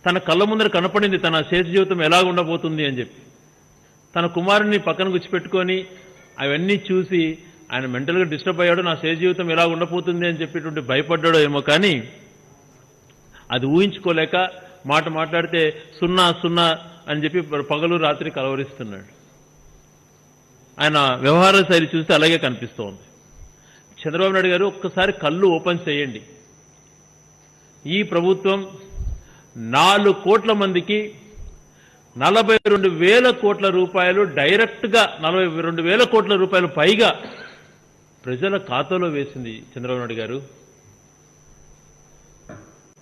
తన కళ్ళ ముందర కనపడింది తన శేష జీవితం ఎలా ఉండబోతుంది అని చెప్పి తన కుమారుని పక్కన గుచ్చిపెట్టుకొని అవన్నీ చూసి ఆయన మెంటల్గా డిస్టర్బ్ అయ్యాడు. నా శేష జీవితం ఎలా ఉండబోతుంది అని చెప్పేటువంటి భయపడ్డాడో ఏమో, కానీ అది ఊహించుకోలేక మాట్లాడితే సున్నా సున్నా అని చెప్పి పగలు రాత్రి కలవరిస్తున్నాడు. ఆయన వ్యవహార శైలి చూస్తే అలాగే కనిపిస్తోంది. చంద్రబాబు నాయుడు గారు ఒక్కసారి కళ్ళు ఓపెన్ చేయండి. ఈ ప్రభుత్వం 4 కోట్ల మందికి 42,000 కోట్ల రూపాయలు డైరెక్ట్గా 42,000 కోట్ల రూపాయలు పైగా ప్రజల ఖాతాలో వేసింది చంద్రబాబు నాయుడు గారు.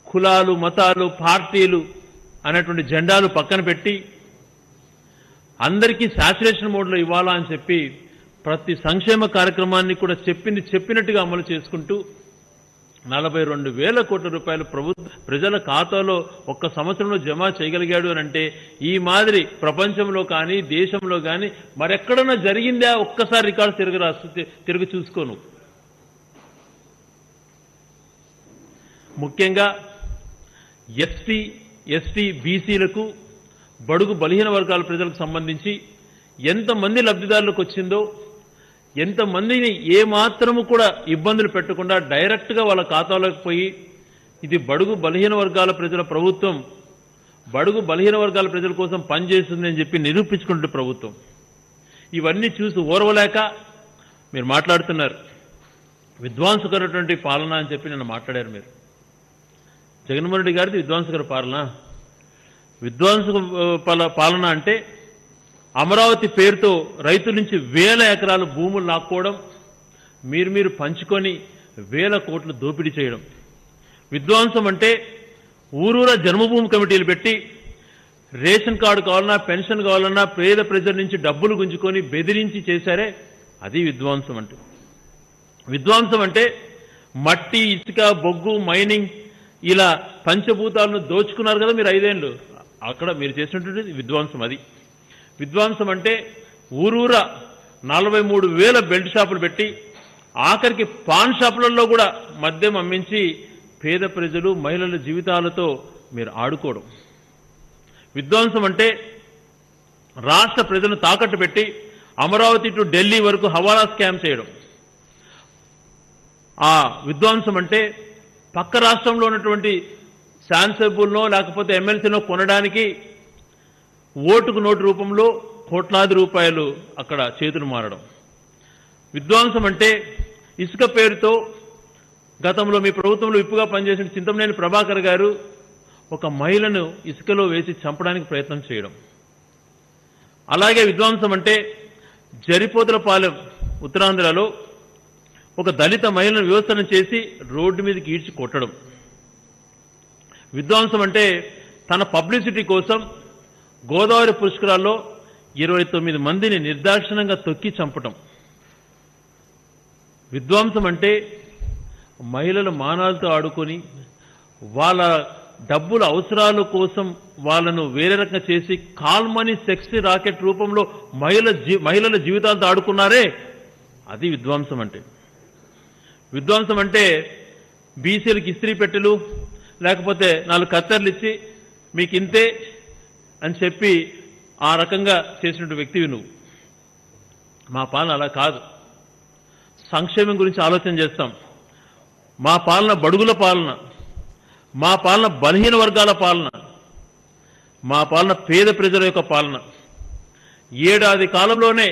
కులాలు, మతాలు, పార్టీలు అనేటువంటి జెండాలు పక్కన పెట్టి అందరికీ శాచురేషన్ మోడ్లో ఇవ్వాలా అని చెప్పి ప్రతి సంక్షేమ కార్యక్రమాన్ని కూడా చెప్పినట్టుగా అమలు చేసుకుంటూ 42,000 కోట్ల రూపాయలు ప్రజల ఖాతాలో ఒక్క సంవత్సరంలో జమ చేయగలిగాడు అని అంటే ఈ మాదిరి ప్రపంచంలో కానీ దేశంలో కానీ మరెక్కడన్నా జరిగిందా? ఒక్కసారి రికార్డు తిరిగి చూసుకోను. ముఖ్యంగా ఎస్టీ బీసీలకు బడుగు బలహీన వర్గాల ప్రజలకు సంబంధించి ఎంతమంది లబ్ధిదారులకు వచ్చిందో, ఎంతమందిని ఏమాత్రము కూడా ఇబ్బందులు పెట్టకుండా డైరెక్ట్గా వాళ్ళ ఖాతాలోకి పోయి ఇది బడుగు బలహీన వర్గాల ప్రజల ప్రభుత్వం, బడుగు బలహీన వర్గాల ప్రజల కోసం పనిచేస్తుంది అని చెప్పి నిరూపించుకుంటే ప్రభుత్వం. ఇవన్నీ చూసి ఓర్వలేక మీరు మాట్లాడుతున్నారు. విధ్వంసకరమైనటువంటి పాలన అని చెప్పి నిన్న మాట్లాడారు మీరు. జగన్మోహన్ రెడ్డి గారిది విధ్వంసకర పాలన. విధ్వంసక పాలన అంటే అమరావతి పేరుతో రైతుల నుంచి 1000 ఎకరాల భూములు లాక్కోవడం, మీరు పంచుకొని 1000 కోట్లు దోపిడీ చేయడం. విధ్వంసం అంటే ఊరూరా జన్మభూమి కమిటీలు పెట్టి రేషన్ కార్డు కావాలన్నా, పెన్షన్ కావాలన్నా పేద ప్రజల నుంచి డబ్బులు గుంజుకొని బెదిరించి చేశారే, అది విధ్వంసం అంటే. విధ్వంసం అంటే మట్టి, ఇసుక, బొగ్గు, మైనింగ్ ఇలా పంచభూతాలను దోచుకున్నారు కదా మీరు 5 ఏళ్ళు. అక్కడ మీరు చేసినటువంటి విధ్వంసం అది. విధ్వంసం అంటే ఊరూరా 43,000 బెల్ట్ షాపులు పెట్టి ఆఖరికి పాన్ షాపులలో కూడా మద్యం అమ్మించి పేద ప్రజలు, మహిళల జీవితాలతో మీరు ఆడుకోవడం. విధ్వంసం అంటే రాష్ట్ర ప్రజలను తాకట్టు పెట్టి అమరావతి టు ఢిల్లీ వరకు హవాలా స్కామ్ చేయడం. ఆ విధ్వంసం అంటే పక్క రాష్ట్రంలో ఉన్నటువంటి శాసనసభ్యులనో లేకపోతే ఎమ్మెల్సీనో కొనడానికి ఓటుకు నోటు రూపంలో కోట్లాది రూపాయలు అక్కడ చేతులు మారడం. విధ్వంసం అంటే ఇసుక పేరుతో గతంలో మీ ప్రభుత్వంలో విప్పుగా పనిచేసిన చింతమనేని ప్రభాకర్ గారు ఒక మహిళను ఇసుకలో వేసి చంపడానికి ప్రయత్నం చేయడం. అలాగే విధ్వంసం అంటే జరిపోతులపాలెం ఉత్తరాంధ్రలో ఒక దళిత మహిళను వివసనం చేసి రోడ్డు మీదకి ఈడ్చి కొట్టడం. విధ్వంసం అంటే తన పబ్లిసిటీ కోసం గోదావరి పుష్కరాల్లో 29 మందిని నిర్దాక్షిణ్యంగా తొక్కి చంపటం. విధ్వంసం అంటే మహిళల మానాలతో ఆడుకొని వాళ్ళ డబ్బుల అవసరాల కోసం వాళ్ళను వేరే రకంగా చేసి కాల్ మనీ సెక్సీ రాకెట్ రూపంలో మహిళల జీవితాలతో ఆడుకున్నారే, అది విధ్వంసం అంటే. విధ్వంసం అంటే బీసీలకు ఇస్త్రీ పెట్టెలు లేకపోతే 4 కత్తెర్లు ఇచ్చి మీకు ఇంతే అని చెప్పి ఆ రకంగా చేసినటువంటి వ్యక్తివి నువ్వు. మా పాలన అలా కాదు. సంక్షేమం గురించి ఆలోచన చేస్తాం. మా పాలన బడుగుల పాలన, మా పాలన బలహీన వర్గాల పాలన, మా పాలన పేద ప్రజల యొక్క పాలన. 7 ఏడాది కాలంలోనే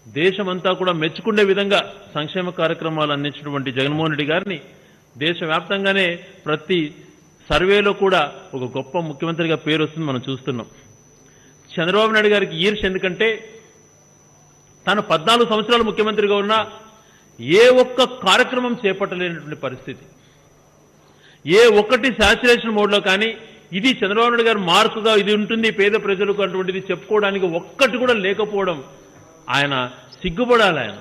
దేశమంతా కూడా మెచ్చుకునే విధంగా సంక్షేమ కార్యక్రమాలు అందించినటువంటి జగన్మోహన్ రెడ్డి గారిని దేశవ్యాప్తంగానే ప్రతి సర్వేలో కూడా ఒక గొప్ప ముఖ్యమంత్రిగా పేరు వస్తుంది మనం చూస్తున్నాం. చంద్రబాబు నాయుడు గారికి ఈర్ష్య ఎందుకంటే తాను 14 సంవత్సరాలు ముఖ్యమంత్రిగా ఉన్నా ఏ ఒక్క కార్యక్రమం చేపట్టలేనటువంటి పరిస్థితి, ఏ ఒక్కటి శాచురేషన్ మోడ్లో కానీ ఇది చంద్రబాబు నాయుడు గారు మార్కుగా ఇది ఉంటుంది పేద ప్రజలకు అటువంటిది చెప్పుకోవడానికి ఒక్కటి కూడా లేకపోవడం ఆయన సిగ్గుపడాలి. ఆయన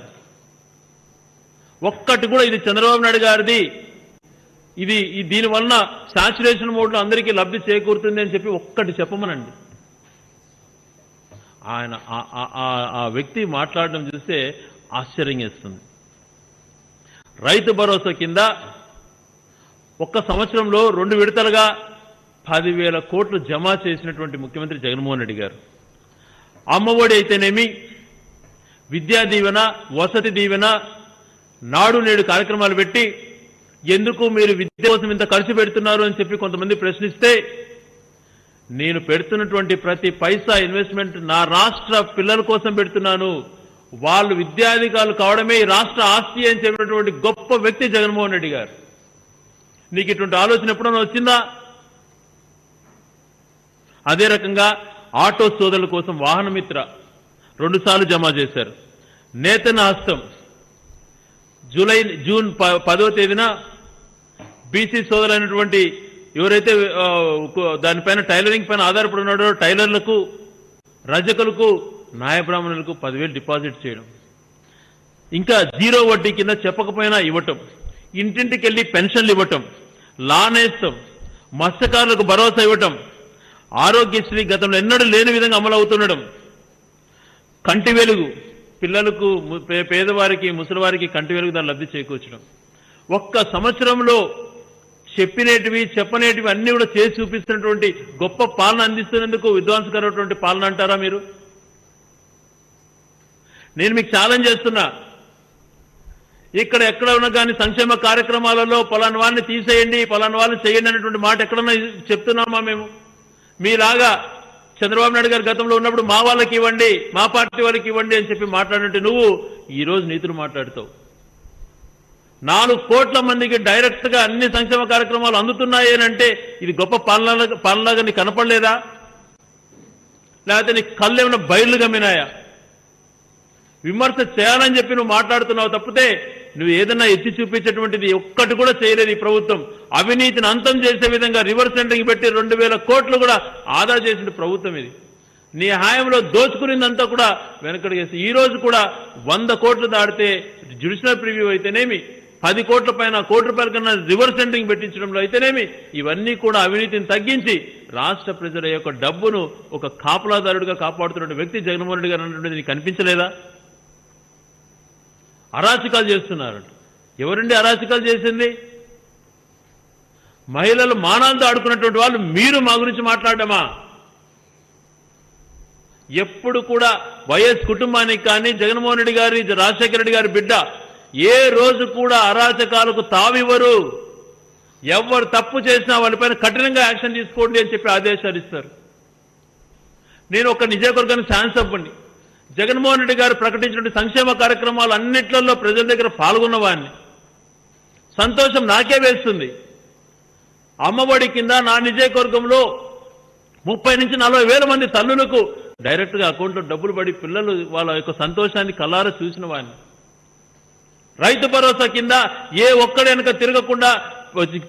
ఒక్కటి కూడా ఇది చంద్రబాబు నాయుడు గారిది, ఇది దీనివల్ల శాచురేషన్ మోడ్లో అందరికీ లబ్ధి చేకూరుతుంది అని చెప్పి ఒక్కటి చెప్పమనండి. ఆయన ఆ వ్యక్తి మాట్లాడడం చూస్తే ఆశ్చర్యం వేస్తుంది. రైతు భరోసా కింద ఒక్క సంవత్సరంలో 2 విడతలుగా 10,000 కోట్లు జమ చేసినటువంటి ముఖ్యమంత్రి జగన్మోహన్ రెడ్డి గారు. అమ్మఒడి అయితేనేమి, విద్యా దీవెన, వసతి దీవెన, నాడు నేడు కార్యక్రమాలు పెట్టి ఎందుకు మీరు విద్య కోసం ఇంత ఖర్చు పెడుతున్నారు అని చెప్పి కొంతమంది ప్రశ్నిస్తే, నేను పెడుతున్నటువంటి ప్రతి పైసా ఇన్వెస్ట్మెంట్ నా రాష్ట్ర పిల్లల కోసం పెడుతున్నాను, వాళ్ళు విద్యాధికారులు కావడమే ఈ రాష్ట్ర ఆస్తి అని చెప్పినటువంటి గొప్ప వ్యక్తి జగన్మోహన్ రెడ్డి గారు. నీకు ఇటువంటి ఆలోచన ఎప్పుడైనా వచ్చిందా? అదే రకంగా ఆటో సోదరుల కోసం వాహనమిత్ర 2 సార్లు జమ చేశారు. నేతన హస్తం జూన్ 10వ తేదీన బీసీ సోదరులైనటువంటి ఎవరైతే దానిపైన టైలరింగ్ పైన ఆధారపడి ఉన్నాడో టైలర్లకు, రజకులకు, న్యాయబ్రాహ్మణులకు 10,000 డిపాజిట్ చేయడం, ఇంకా 0 వడ్డీ కింద చెప్పకపోయినా ఇవ్వటం, ఇంటింటికి వెళ్లి పెన్షన్లు ఇవ్వటం, లానేస్తం, మత్స్యకారులకు భరోసా ఇవ్వటం, ఆరోగ్యశ్రీ గతంలో ఎన్నడూ లేని విధంగా అమలు అవుతుండడం, కంటి వెలుగు పిల్లలకు, పేదవారికి, ముసలివారికి కంటి వెలుగు దాన్ని లబ్ధి చేకూర్చడం. ఒక్క సంవత్సరంలో చెప్పినేటివి చెప్పనేటివి అన్ని కూడా చేసి చూపిస్తున్నటువంటి గొప్ప పాలన అందిస్తున్నందుకు విధ్వంసకరమైనటువంటి పాలన అంటారా మీరు? నేను మీకు ఛాలెంజ్ చేస్తున్నా, ఇక్కడ ఎక్కడ ఉన్నా కానీ సంక్షేమ కార్యక్రమాలలో పలానా వాళ్ళని తీసేయండి, పలానా వాళ్ళని చేయండి అనేటువంటి మాట ఎక్కడన్నా చెప్తున్నామా మేము? మీలాగా చంద్రబాబు నాయుడు గారు గతంలో ఉన్నప్పుడు మా వాళ్ళకి ఇవ్వండి, మా పార్టీ వాళ్ళకి ఇవ్వండి అని చెప్పి మాట్లాడినట్టు నువ్వు ఈరోజు నీతులు మాట్లాడుతావు. 4 కోట్ల మందికి డైరెక్ట్ గా అన్ని సంక్షేమ కార్యక్రమాలు అందుతున్నాయి అంటే ఇది గొప్ప పాలనలాగా నీకు కనపడలేదా? లేకపోతే నీ కళ్ళు ఏమైనా బయళ్లు గమ్మినాయా? విమర్శ చేయాలని చెప్పి నువ్వు మాట్లాడుతున్నావు తప్పితే నువ్వు ఏదన్నా ఎత్తి చూపించేటువంటిది ఒక్కటి కూడా చేయలేదు ఈ ప్రభుత్వం. అవినీతిని అంతం చేసే విధంగా రివర్స్ టెండరింగ్ పెట్టి 2,000 కోట్లు కూడా ఆదా చేసిన ప్రభుత్వం ఇది. నీ హాయంలో దోచుకునిందంతా కూడా వెనకడిగేసి ఈ రోజు కూడా 100 కోట్లు దాటితే జ్యుడిషియల్ ప్రివ్యూ అయితేనేమి, 10 కోట్ల పైన కోటి రూపాయల కన్నా రివర్స్ టెండరింగ్ పెట్టించడంలో అయితేనేమి, ఇవన్నీ కూడా అవినీతిని తగ్గించి రాష్ట్ర ప్రజల యొక్క డబ్బును ఒక కాపలాదారుడిగా కాపాడుతున్న వ్యక్తి జగన్మోహన్ రెడ్డి గారు అన్నటువంటిది నీకు కనిపించలేదా? అరాచకాలు చేస్తున్నారంట. ఎవరండి అరాచకాలు చేసింది? మహిళలు మానాలతో ఆడుకున్నటువంటి వాళ్ళు మీరు మా గురించి మాట్లాడమా? ఎప్పుడు కూడా వైఎస్ కుటుంబానికి కానీ జగన్మోహన్ రెడ్డి గారి, రాజశేఖర రెడ్డి గారి బిడ్డ ఏ రోజు కూడా అరాచకాలకు తావివ్వరు. ఎవరు తప్పు చేసినా వాళ్ళపైన కఠినంగా యాక్షన్ తీసుకోండి అని చెప్పి ఆదేశాలు ఇస్తారు. నేను ఒక నియోజకవర్గానికి ఛాన్స్ ఇవ్వండి. జగన్మోహన్ రెడ్డి గారు ప్రకటించిన సంక్షేమ కార్యక్రమాలు అన్నిట్లలో ప్రజల దగ్గర పాల్గొన్నవాడిని. సంతోషం నాకే వేస్తుంది. అమ్మఒడి కింద నా నియోజకవర్గంలో 30 నుంచి 40 వేల మంది తల్లులకు డైరెక్ట్ గా అకౌంట్లో డబ్బులు పడి పిల్లలు వాళ్ళ యొక్క సంతోషాన్ని కళ్ళారా చూసిన వాడిని. రైతు భరోసా కింద ఏ ఒక్కడి వెనక తిరగకుండా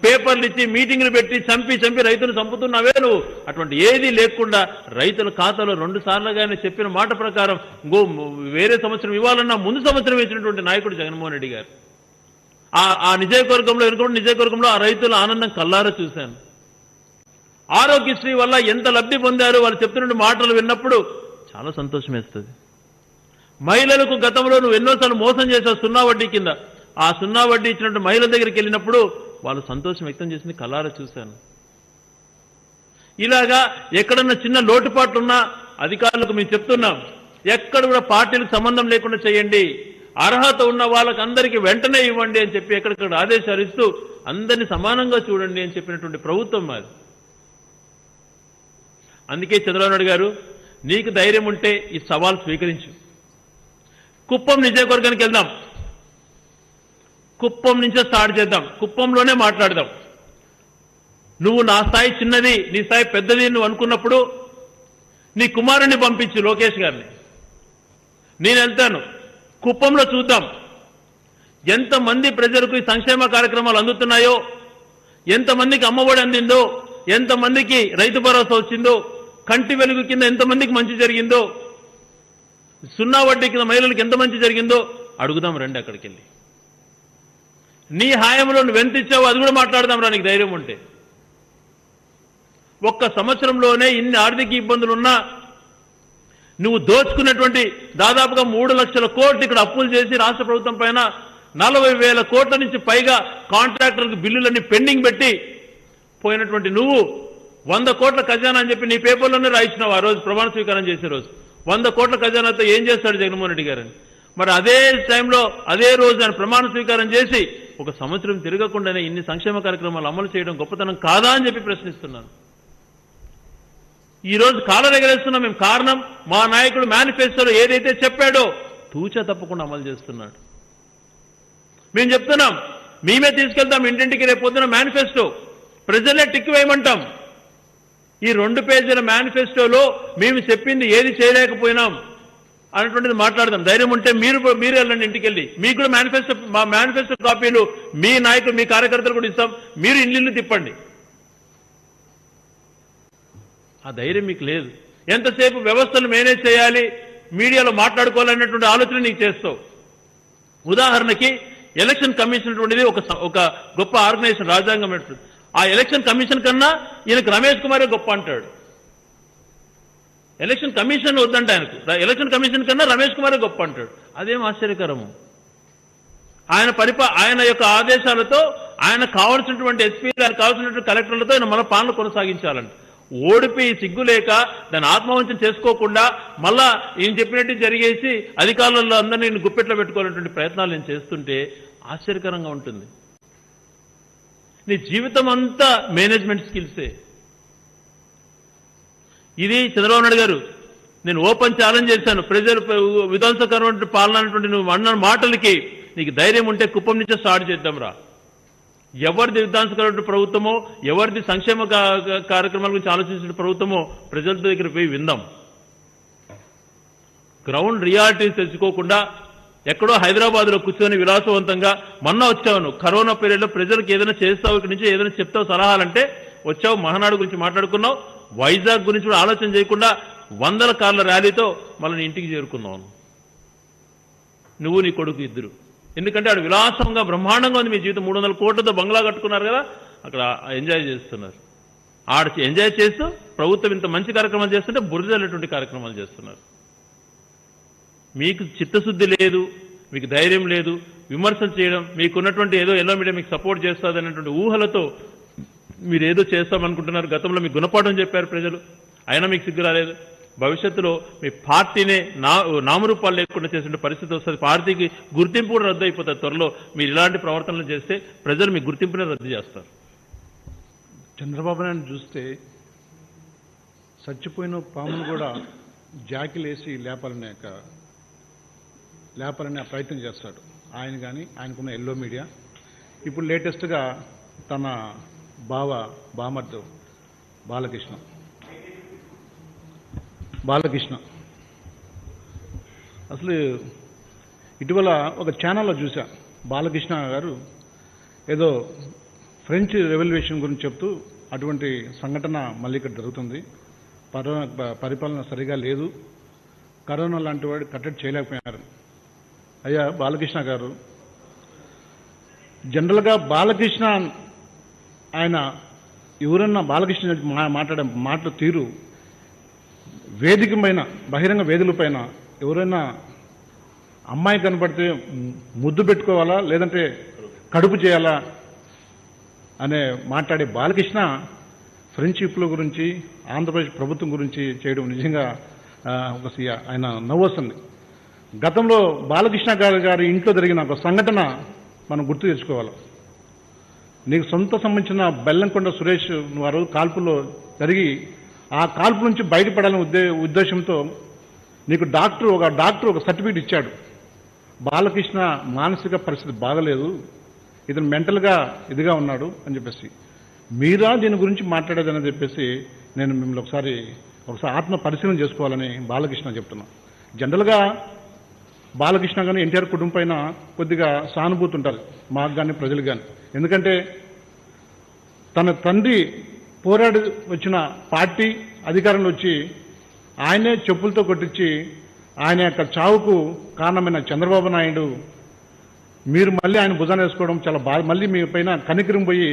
పేపర్లు ఇచ్చి మీటింగ్లు పెట్టి చంపి రైతులు చంపుతున్నావే నువ్వు. అటువంటి ఏదీ లేకుండా రైతుల ఖాతాలో 2 సార్లుగానే చెప్పిన మాట ప్రకారం వేరే సంవత్సరం ఇవ్వాలన్నా ముందు సంవత్సరం ఇచ్చినటువంటి నాయకుడు జగన్మోహన్ రెడ్డి గారు. ఆ నియోజకవర్గంలో ఎన్నుకుంటే నియోజకవర్గంలో ఆ రైతుల ఆనందం కల్లారా చూశాను. ఆరోగ్యశ్రీ వల్ల ఎంత లబ్ధి పొందారు వాళ్ళు చెప్తున్న మాటలు విన్నప్పుడు చాలా సంతోషం వేస్తుంది. మహిళలకు గతంలో నువ్వు ఎన్నోసార్లు మోసం చేసావు 0 వడ్డీ కింద. ఆ 0 వడ్డీ ఇచ్చినట్టు మహిళల దగ్గరికి వెళ్ళినప్పుడు వాళ్ళు సంతోషం వ్యక్తం చేసింది కళ్ళారా చూశాను. ఇలాగా ఎక్కడన్నా చిన్న లోటుపాట్లున్నా అధికారులకు మేము చెప్తున్నాం, ఎక్కడ కూడా పార్టీలకు సంబంధం లేకుండా చేయండి, అర్హత ఉన్న వాళ్ళకి అందరికీ వెంటనే ఇవ్వండి అని చెప్పి ఎక్కడిక్కడ ఆదేశాలు ఇస్తూ అందరినీ సమానంగా చూడండి అని చెప్పినటువంటి ప్రభుత్వం మాది. అందుకే చంద్రబాబు నాయుడు గారు నీకు ధైర్యం ఉంటే ఈ సవాల్ స్వీకరించు. కుప్పం నియోజకవర్గానికి వెళ్దాం. కుప్పం నుంచే స్టార్ట్ చేద్దాం. కుప్పంలోనే మాట్లాడదాం. నువ్వు నా స్థాయి చిన్నది, నీ స్థాయి పెద్దది నువ్వు అనుకున్నప్పుడు నీ కుమారుణ్ణి పంపించు, లోకేష్ గారిని. నేను వెళ్తాను. కుప్పంలో చూద్దాం ఎంతమంది ప్రజలకు ఈ సంక్షేమ కార్యక్రమాలు అందుతున్నాయో, ఎంతమందికి అమ్మఒడి అందిందో, ఎంతమందికి రైతు భరోసా వచ్చిందో, కంటి వెలుగు కింద ఎంతమందికి మంచి జరిగిందో, 0 వడ్డీ కింద మహిళలకు ఎంత మంచి జరిగిందో అడుగుదాం రండి. అక్కడికి వెళ్ళి నీ హాయంలో నువ్వు ఎంత ఇచ్చావో అది కూడా మాట్లాడదాం రా, నీకు ధైర్యం ఉంటే. ఒక్క సంవత్సరంలోనే ఇన్ని ఆర్థిక ఇబ్బందులున్నా నువ్వు దోచుకున్నటువంటి దాదాపుగా 3 లక్షల కోట్లు ఇక్కడ అప్పులు చేసి రాష్ట్ర ప్రభుత్వం పైన 40,000 కోట్ల నుంచి పైగా కాంట్రాక్టర్లకు బిల్లులన్నీ పెండింగ్ పెట్టి పోయినటువంటి నువ్వు 100 కోట్ల ఖజానా అని చెప్పి నీ పేపర్లోనే రాయించినావు. ఆ రోజు ప్రమాణ స్వీకారం చేసే రోజు 100 కోట్ల ఖజానాతో ఏం చేస్తాడు జగన్మోహన్ రెడ్డి గారని. మరి అదే టైంలో అదే రోజు ఆయన ప్రమాణ స్వీకారం చేసి 1 సంవత్సరం తిరగకుండానే ఇన్ని సంక్షేమ కార్యక్రమాలు అమలు చేయడం గొప్పతనం కాదా అని చెప్పి ప్రశ్నిస్తున్నాను. ఈ రోజు కాలర్ ఎగరేస్తున్నాం మేము. కారణం మా నాయకుడు మేనిఫెస్టోలో ఏదైతే చెప్పాడో తూచా తప్పకుండా అమలు చేస్తున్నాడు. మేము చెప్తున్నాం, మేమే తీసుకెళ్తాం ఇంటింటికి రేపు పొద్దున మేనిఫెస్టో, ప్రజలే టిక్ వేయమంటాం. ఈ 2 పేజీల మేనిఫెస్టోలో మేము చెప్పింది ఏది చేయలేకపోయినాం అన్నటువంటిది మాట్లాడదాం. ధైర్యం ఉంటే మీరు వెళ్ళండి ఇంటికి వెళ్ళి. మీకు కూడా మా మేనిఫెస్టో కాపీలు మీ నాయకులు మీ కార్యకర్తలు కూడా ఇస్తాం. మీరు ఇల్లు తిప్పండి. ఆ ధైర్యం మీకు లేదు. ఎంతసేపు వ్యవస్థను మేనేజ్ చేయాలి, మీడియాలో మాట్లాడుకోవాలనేటువంటి ఆలోచన నీకు చేస్తావు. ఉదాహరణకి ఎలక్షన్ కమిషన్ అనేటువంటిది ఒక గొప్ప ఆర్గనైజేషన్, రాజ్యాంగం. ఆ ఎలక్షన్ కమిషన్ కన్నా ఈయనకు రమేష్ కుమారే గొప్ప అంటాడు. ఎలక్షన్ కమిషన్ వద్దంట ఆయనకు. ఎలక్షన్ కమిషన్ కన్నా రమేష్ కుమారే గొప్ప అంటాడు. అదేం ఆశ్చర్యకరము. ఆయన యొక్క ఆదేశాలతో ఆయన కావాల్సినటువంటి ఎస్పీలు, ఆయన కావాల్సినటువంటి కలెక్టర్లతో ఆయన మన పాలన కొనసాగించాలంట. ఓడిపోయి సిగ్గులేక దాన్ని ఆత్మవంచన చేసుకోకుండా మళ్ళా ఈయన చెప్పినట్టు జరిగేసి అధికారులలో అందరినీ గుప్పెట్లో పెట్టుకోవాలనేటువంటి ప్రయత్నాలు నేను చేస్తుంటే ఆశ్చర్యకరంగా ఉంటుంది. నీ జీవితం అంతా మేనేజ్మెంట్ స్కిల్సే. ఇది చంద్రబాబు నాయుడు గారు, నేను ఓపెన్ ఛాలెంజ్ చేశాను. ప్రజలు విధ్వంసకరమైన పాలన అనేటువంటి నువ్వు అన్న మాటలకి నీకు ధైర్యం ఉంటే కుప్పం నుంచే స్టార్ట్ చేద్దాం రా. ఎవరిది విధ్వంసకరమైన ప్రభుత్వమో, ఎవరిది సంక్షేమ కార్యక్రమాల గురించి ఆలోచించిన ప్రభుత్వమో ప్రజల దగ్గర పోయి విందాం. గ్రౌండ్ రియాలిటీస్ తెలుసుకోకుండా ఎక్కడో హైదరాబాద్లో కూర్చొని విలాసవంతంగా మొన్న వచ్చావు. కరోనా పీరియడ్లో ప్రజలకు ఏదైనా చేస్తావు, ఇక్కడి నుంచి ఏదైనా చెప్తావు సలహాలంటే వచ్చావు. మహానాడు గురించి మాట్లాడుకున్నావు. వైజాగ్ గురించి కూడా ఆలోచన చేయకుండా 100 కార్ల ర్యాలీతో మళ్ళీ నీ ఇంటికి చేరుకున్నావు నువ్వు నీ కొడుకు ఇద్దరు. ఎందుకంటే ఆడు విలాసంగా బ్రహ్మాండంగా ఉంది మీ జీవితం. 300 కోట్లతో బంగ్లా కట్టుకున్నారు కదా, అక్కడ ఎంజాయ్ చేస్తున్నారు. ఆడ ఎంజాయ్ చేస్తూ ప్రభుత్వం ఇంత మంచి కార్యక్రమాలు చేస్తుంటే బురదలేటువంటి కార్యక్రమాలు చేస్తున్నారు. మీకు చిత్తశుద్ధి లేదు, మీకు ధైర్యం లేదు, విమర్శలు చేయడం, మీకున్నటువంటి ఏదో ఎల్లో మీడియా మీకు సపోర్ట్ చేస్తుంది అనేటువంటి ఊహలతో మీరు ఏదో చేస్తామనుకుంటున్నారు. గతంలో మీకు గుణపాఠం చెప్పారు ప్రజలు, అయినా మీకు సిగ్గు రాలేదు. భవిష్యత్తులో మీ పార్టీనే నామరూపాలు లేకుండా చేసే పరిస్థితి వస్తుంది. పార్టీకి గుర్తింపు కూడా రద్దు అయిపోతుంది త్వరలో. మీరు ఇలాంటి ప్రవర్తనలు చేస్తే ప్రజలు మీ గుర్తింపునే రద్దు చేస్తారు. చంద్రబాబు నాయుడు చూస్తే చచ్చిపోయిన పామును కూడా జాకిలేసి లేపాలనే ప్రయత్నం చేస్తాడు ఆయన. కానీ ఆయనకున్న ఎల్లో మీడియా ఇప్పుడు లేటెస్ట్గా తన బామర్దు బాలకృష్ణ అసలు ఇటీవల ఒక ఛానల్లో చూసా. బాలకృష్ణ గారు ఏదో ఫ్రెంచ్ రెవల్యూషన్ గురించి చెప్తూ అటువంటి సంఘటన మళ్ళీ ఇక్కడ జరుగుతుంది, పరిపాలన సరిగా లేదు, కరోనా లాంటి వాడు కట్టడి చేయలేకపోయారు. అయ్యా బాలకృష్ణ గారు, జనరల్గా బాలకృష్ణ ఆయన ఎవరన్నా బాలకృష్ణ మాట్లాడే మాటల తీరు వేదిక పైన, బహిరంగ వేదికల పైన ఎవరైనా అమ్మాయి కనపడితే ముద్దు పెట్టుకోవాలా లేదంటే కడుపు చేయాలా అనే మాట్లాడే బాలకృష్ణ ఫ్రెంచ్ విప్లవం గురించి, ఆంధ్రప్రదేశ్ ప్రభుత్వం గురించి చేయడం నిజంగా ఆయన నవ్వొస్తుంది. గతంలో బాలకృష్ణ గారి ఇంట్లో జరిగిన ఒక సంఘటన మనం గుర్తు తెచ్చుకోవాలి. నీకు సొంత సంబంధించిన బెల్లంకొండ సురేష్ నువ్వు ఆ రోజు కాల్పులో జరిగి ఆ కాల్పు నుంచి బయటపడాలనే ఉద్దేశంతో నీకు ఒక డాక్టర్ ఒక సర్టిఫికేట్ ఇచ్చాడు. బాలకృష్ణ మానసిక పరిస్థితి బాగలేదు, ఇతను మెంటల్గా ఇదిగా ఉన్నాడు అని చెప్పేసి. మీరా దీని గురించి మాట్లాడేదని చెప్పేసి నేను మిమ్మల్ని ఒకసారి ఆత్మ పరిశీలన చేసుకోవాలని బాలకృష్ణ చెప్తున్నా. జనరల్గా బాలకృష్ణ కానీ ఎన్టీఆర్ కుటుంబం పైన కొద్దిగా సానుభూతి ఉంటుంది మాకు కానీ ప్రజలకు కానీ. ఎందుకంటే తన తండ్రి పోరాడి వచ్చిన పార్టీ అధికారంలో వచ్చి ఆయనే చెప్పులతో కొట్టించి ఆయన యొక్క చావుకు కారణమైన చంద్రబాబు నాయుడు మీరు మళ్ళీ ఆయన భుజాన్ని వేసుకోవడం చాలా బాగా, మళ్ళీ మీ పైన కనికరం పోయి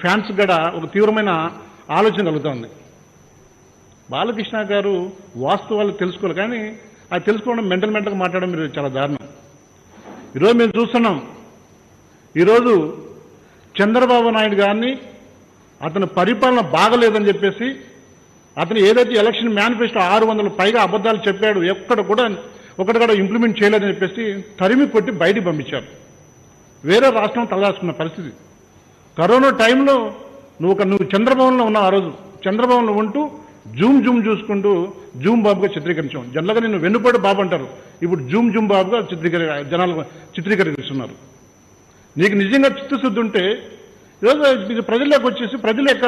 ఫ్యాన్స్ కూడా ఒక తీవ్రమైన ఆలోచన కలుగుతుంది. బాలకృష్ణ గారు వాస్తవాలు తెలుసుకోవాలి, కానీ అది తెలుసుకోవడం మెంటల్గా మాట్లాడడం మీరు చాలా దారుణం. ఈరోజు మేము చూస్తున్నాం ఈరోజు చంద్రబాబు నాయుడు గారిని అతని పరిపాలన బాగలేదని చెప్పేసి అతను ఏదైతే ఎలక్షన్ మేనిఫెస్టో 600 పైగా అబద్ధాలు చెప్పాడు, ఒకటి కూడా ఇంప్లిమెంట్ చేయలేదని చెప్పేసి తరిమి కొట్టి బయటికి పంపించారు. వేరే రాష్ట్రం తలదాచుకున్న పరిస్థితి. కరోనా టైంలో నువ్వు చంద్రభవన్లో ఉన్నావు. ఆ రోజు చంద్రభవన్లో ఉంటూ జూమ్ చూసుకుంటూ జూమ్ బాబుగా చిత్రీకరించాం. జనరల్గా నేను వెన్నుపోటు బాబు అంటారు, ఇప్పుడు జూమ్ బాబుగా జనాలు చిత్రీకరిస్తున్నారు. నీకు నిజంగా చిత్తశుద్ధి ఉంటే ఈరోజు ప్రజల్లోకి వచ్చేసి ప్రజల యొక్క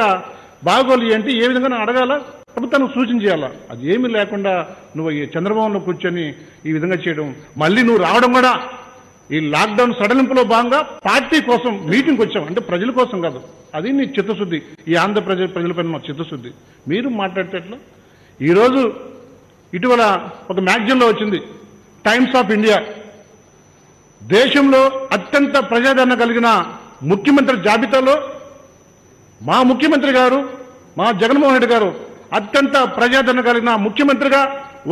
బాగోలు ఏంటి, ఏ విధంగా అడగాల, ప్రభుత్వానికి సూచన చేయాలా. అది ఏమీ లేకుండా నువ్వు ఈ చంద్రబాబులో కూర్చొని ఈ విధంగా చేయడం, మళ్ళీ నువ్వు రావడం కూడా ఈ లాక్డౌన్ సడలింపులో భాగంగా పార్టీ కోసం మీటింగ్కి వచ్చాం, అంటే ప్రజల కోసం కాదు. అది నీ చిత్తశుద్ధి, ఈ ఆంధ్రప్రదేశ్ ప్రజలపైన మా చిత్తశుద్ధి. మీరు మాట్లాడేటట్లు ఈరోజు ఇటీవల ఒక మ్యాగజైన్లో వచ్చింది, టైమ్స్ ఆఫ్ ఇండియా, దేశంలో అత్యంత ప్రజాదరణ కలిగిన ముఖ్యమంత్రి జాబితాలో మా ముఖ్యమంత్రి గారు, మా జగన్మోహన్ రెడ్డి గారు అత్యంత ప్రజాదరణ కలిగిన ముఖ్యమంత్రిగా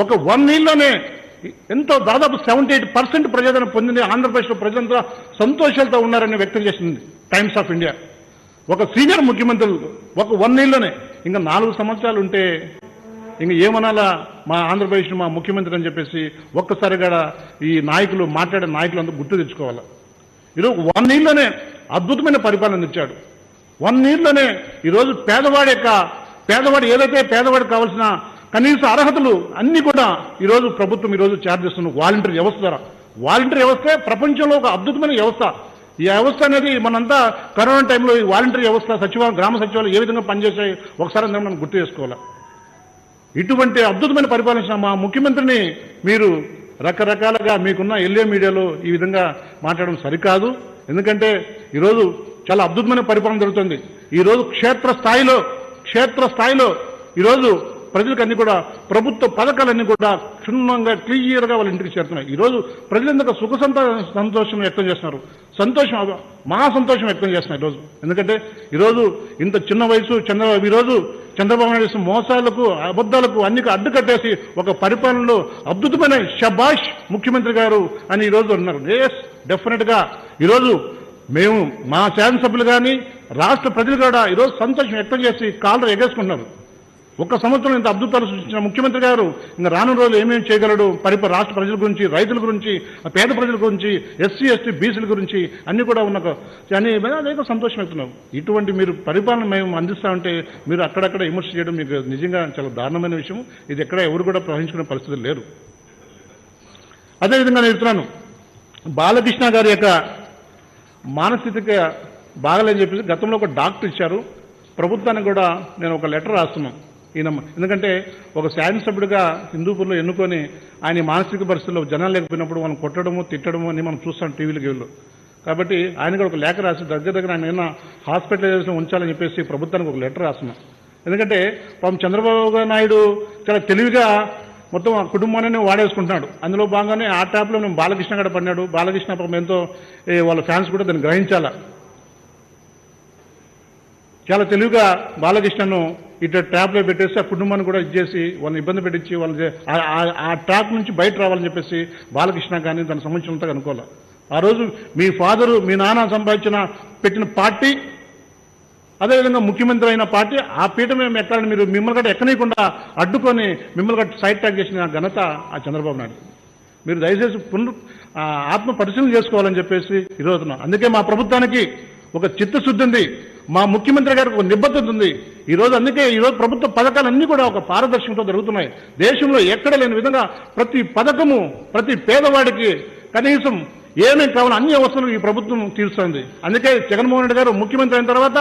ఒక 1 yearలోనే ఎంతో దాదాపు 78% ప్రజాదరణ పొందింది. ఆంధ్రప్రదేశ్లో ప్రజలంతా సంతోషాలతో ఉన్నారని వ్యక్తం చేసింది టైమ్స్ ఆఫ్ ఇండియా. ఒక సీనియర్ ముఖ్యమంత్రులు ఒక 1 yearలోనే. ఇంకా 4 సంవత్సరాలు ఉంటే ఇంక ఏమనాలా మా ఆంధ్రప్రదేశ్ మా ముఖ్యమంత్రి అని చెప్పేసి ఒక్కసారిగా ఈ మాట్లాడే నాయకులు అంతా గుర్తు తెచ్చుకోవాలి. ఈరోజు 1 yearలోనే అద్భుతమైన పరిపాలన ఇచ్చాడు. 1 yearలోనే ఈరోజు పేదవాడు ఏదైతే పేదవాడికి కావాల్సిన కనీస అర్హతలు అన్ని కూడా ఈరోజు ప్రభుత్వం ఈరోజు చేస్తున్న వాలంటీర్ వ్యవస్థ ద్వారా. వాలంటీర్ వ్యవస్థే ప్రపంచంలో ఒక అద్భుతమైన వ్యవస్థ. ఈ వ్యవస్థ అనేది మనంతా కరోనా టైంలో ఈ వాలంటీర్ వ్యవస్థ, గ్రామ సచివాలయం ఏ విధంగా పనిచేసాయి ఒకసారి మనం గుర్తు చేసుకోవాలి. ఇటువంటి అద్భుతమైన పరిపాలన మా ముఖ్యమంత్రిని మీరు రకరకాలుగా మీకున్న ఎల్ఏ మీడియాలో ఈ విధంగా మాట్లాడడం సరికాదు. ఎందుకంటే ఈరోజు చాలా అద్భుతమైన పరిపాలన జరుగుతుంది. ఈరోజు క్షేత్రస్థాయిలో ఈరోజు ప్రజలకు అన్ని కూడా ప్రభుత్వ పథకాలన్నీ కూడా క్షుణ్ణంగా క్లియర్గా వాళ్ళ ఇంటికి చేరుతున్నాయి. ఈరోజు ప్రజలందరూ సుఖ సంతోషం వ్యక్తం చేస్తున్నారు, మహా సంతోషం వ్యక్తం చేస్తున్నారు ఈరోజు. ఎందుకంటే ఈరోజు ఇంత చిన్న వయసు ఈరోజు చంద్రబాబు నాయుడు చేసిన మోసాలకు, అబద్ధాలకు అన్ని అడ్డుకట్టేసి ఒక పరిపాలనలో అద్భుతమైన షబాష్ ముఖ్యమంత్రి గారు అని ఈరోజు అన్నారు. ఎస్, డెఫినెట్గా ఈరోజు మేము మా శాసనసభ్యులు కానీ రాష్ట్ర ప్రజలు కూడా ఈరోజు సంతోషం వ్యక్తం చేసి కాళ్ళు ఎగేసుకుంటున్నారు. ఒక్క సంవత్సరం ఇంత అద్భుతాలు సృష్టించిన ముఖ్యమంత్రి గారు ఇంకా రానున్న రోజులు ఏమేమి చేయగలడు, రాష్ట్ర ప్రజల గురించి, రైతుల గురించి, పేద ప్రజల గురించి, ఎస్సీ ఎస్టీ బీసీల గురించి అన్ని కూడా అనేక సంతోషం అవుతున్నాం. ఇటువంటి మీరు పరిపాలన మేము అందిస్తామంటే మీరు అక్కడక్కడ విమర్శ చేయడం మీకు నిజంగా చాలా దారుణమైన విషయం. ఇది ఎక్కడ ఎవరు కూడా ప్రవహించుకునే పరిస్థితులు లేరు. అదేవిధంగా నేను చెప్తున్నాను, బాలకృష్ణ గారి యొక్క మానసిక బాగలేని చెప్పేసి గతంలో ఒక డాక్టర్ ఇచ్చారు. ప్రభుత్వానికి కూడా నేను ఒక లెటర్ రాస్తున్నాను. ఎందుకంటే ఒక శాసనసభ్యుడిగా హిందూపూర్లో ఎన్నుకొని ఆయన మానసిక పరిస్థితుల్లో జనాలు లేకపోయినప్పుడు మనం కొట్టడము తిట్టడము అని మనం చూస్తాం టీవీలకి వెళ్ళి. కాబట్టి ఆయన కూడా ఒక లేఖ రాసి దగ్గర ఆయన ఏమైనా హాస్పిటలైజేషన్ ఉంచాలని చెప్పేసి ప్రభుత్వానికి ఒక లెటర్ రాస్తున్నాం. ఎందుకంటే పాపం చంద్రబాబు నాయుడు చాలా తెలివిగా మొత్తం ఆ కుటుంబాన్ని వాడేసుకుంటున్నాడు. అందులో భాగంగానే ఆ ట్యాప్లో మేము బాలకృష్ణ కూడా పడినాడు. బాలకృష్ణ పాపం ఎంతో వాళ్ళ ఫ్యాన్స్ కూడా దాన్ని గ్రహించాలా. చాలా తెలివిగా బాలకృష్ణను ఇటు ట్యాప్లో పెట్టేసి ఆ కుటుంబాన్ని కూడా ఇచ్చేసి వాళ్ళని ఇబ్బంది పెట్టించి వాళ్ళని ఆ ట్యాప్ నుంచి బయట రావాలని చెప్పేసి బాలకృష్ణ కానీ దానికి సంబంధించినంతగా అనుకోవాలి. ఆ రోజు మీ ఫాదరు, మీ నాన్న పెట్టిన పార్టీ, అదేవిధంగా ముఖ్యమంత్రి అయిన పార్టీ, ఆ పీఠం మేము ఎక్కాలని మీరు మిమ్మల్ని గట్ట ఎక్కనీయకుండా అడ్డుకొని మిమ్మల్ని గట్ట సైడ్ ట్యాక్ చేసిన ఘనత ఆ చంద్రబాబు నాయుడు. మీరు దయచేసి ఆత్మ పరిశీలన చేసుకోవాలని చెప్పేసి ఈరోజు. అందుకే మా ప్రభుత్వానికి ఒక చిత్తశుద్ధి ఉంది, మా ముఖ్యమంత్రి గారికి ఒక నిబద్ధత ఉంది. అందుకే ఈరోజు ప్రభుత్వ పథకాలన్నీ కూడా ఒక పారదర్శకంతో జరుగుతున్నాయి. దేశంలో ఎక్కడ లేని విధంగా ప్రతి పథకము ప్రతి పేదవాడికి కనీసం ఏమేమి కావాలో అన్ని అవసరాలు ఈ ప్రభుత్వం తీరుస్తుంది. అందుకే జగన్మోహన్ రెడ్డి గారు ముఖ్యమంత్రి అయిన తర్వాత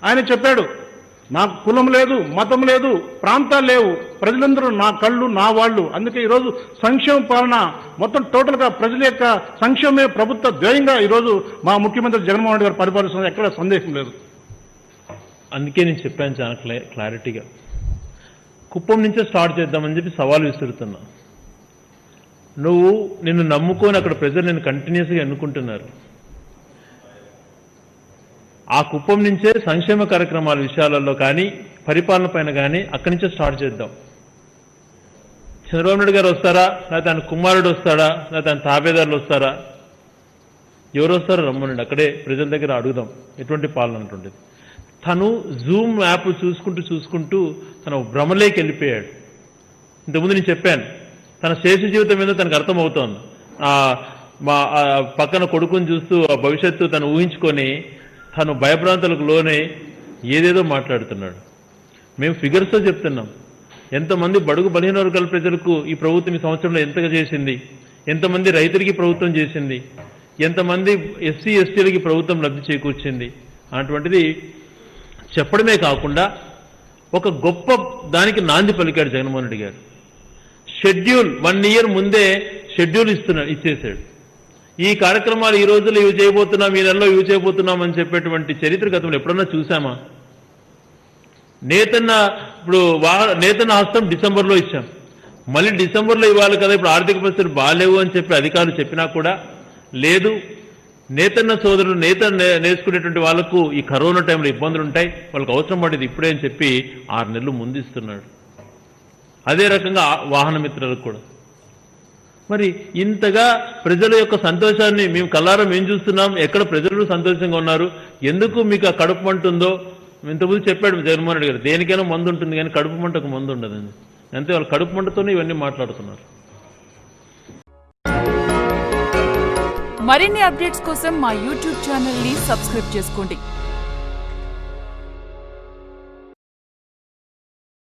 ఆయన చెప్పాడు, నాకు కులం లేదు, మతం లేదు, ప్రాంతాలు లేవు, ప్రజలందరూ నా కళ్ళు, నా వాళ్ళు. అందుకే ఈరోజు సంక్షేమ పాలన మొత్తం టోటల్గా ప్రజల యొక్క సంక్షేమమే ప్రభుత్వ ధ్యేయంగా ఈరోజు మా ముఖ్యమంత్రి జగన్మోహన్ రెడ్డి గారు పరిపాలిస్తున్నారు. ఎక్కడ సందేహం లేదు. అందుకే నేను చెప్పాను చాలా క్లారిటీగా, కుప్పం నుంచే స్టార్ట్ చేద్దామని చెప్పి సవాల్ విసురుతున్నా. నిన్ను నమ్ముకొని అక్కడ ప్రజలు నేను కంటిన్యూస్గా ఎన్నుకుంటున్నారు. ఆ కుప్పం నుంచే సంక్షేమ కార్యక్రమాల విషయాలలో కానీ పరిపాలన పైన కానీ అక్కడి నుంచే స్టార్ట్ చేద్దాం. చంద్రబాబు నాయుడు గారు వస్తారా, లేకపోతే ఆయన కుమారుడు వస్తాడా, లేకపోతే ఆయన తాబేదారులు వస్తారా, ఎవరు వస్తారో రమ్మనండి, అక్కడే ప్రజల దగ్గర అడుగుదాం ఎటువంటి పాలన అంటుండేది. తను జూమ్ యాప్ చూసుకుంటూ తన భ్రమలోకి వెళ్ళిపోయాడు. ఇంతకుముందు నేను చెప్పాను, తన శేష జీవితం మీద తనకు అర్థమవుతోంది. మా పక్కన కొడుకుని చూస్తూ ఆ భవిష్యత్తు తను ఊహించుకొని తను భయభ్రాంతులకు లోనే ఏదేదో మాట్లాడుతున్నాడు. మేము ఫిగర్స్తో చెప్తున్నాం, ఎంతమంది బడుగు బలహీన వర్గాల ప్రజలకు ఈ ప్రభుత్వం ఈ సంవత్సరంలో ఎంతగా చేసింది, ఎంతమంది రైతులకి ప్రభుత్వం చేసింది, ఎంతమంది ఎస్సీ ఎస్టీలకి ప్రభుత్వం లబ్ధి చేకూర్చింది అటువంటిది చెప్పడమే కాకుండా ఒక గొప్ప దానికి నాంది పలికాడు జగన్మోహన్ రెడ్డి గారు. షెడ్యూల్ 1 year ముందే షెడ్యూల్ ఇచ్చేశాడు. ఈ కార్యక్రమాలు ఈ రోజుల్లో ఇవి చేయబోతున్నాం, ఈ నెలలో ఇవి చేయబోతున్నాం అని చెప్పేటువంటి చరిత్ర గతంలో ఎప్పుడన్నా చూసామా? నేతన్న హస్తం డిసెంబర్లో ఇచ్చాం, మళ్ళీ డిసెంబర్లో ఇవ్వాలి కదా, ఇప్పుడు ఆర్థిక పరిస్థితులు బాగాలేవు అని చెప్పి అధికారులు చెప్పినా కూడా లేదు. నేతన్న సోదరులు నేర్చుకునేటువంటి వాళ్లకు ఈ కరోనా టైంలో ఇబ్బందులు ఉంటాయి, వాళ్ళకి అవసరం పడేది ఇప్పుడే అని చెప్పి 6 నెలలు ముందు ఇస్తున్నాడు. అదే రకంగా వాహన మిత్రులకు కూడా. మరి ఇంతగా ప్రజల యొక్క సంతోషాన్ని మేము కళ్ళారా మేము చూస్తున్నాం, ఎక్కడ ప్రజలు సంతోషంగా ఉన్నారు, ఎందుకు మీకు ఆ కడుపు మంట ఉందో ఇంతకుముందు చెప్పాడు జగన్మోహన్ రెడ్డి గారు. దేనికైనా మందు ఉంటుంది కానీ కడుపు మంటకు మందు ఉండదండి. అంతే, వాళ్ళు కడుపు మంటతోనే ఇవన్నీ మాట్లాడుతున్నారు. మరిన్ని అప్డేట్స్ కోసం మా యూట్యూబ్ ఛానల్ ని సబ్స్క్రైబ్ చేసుకోండి.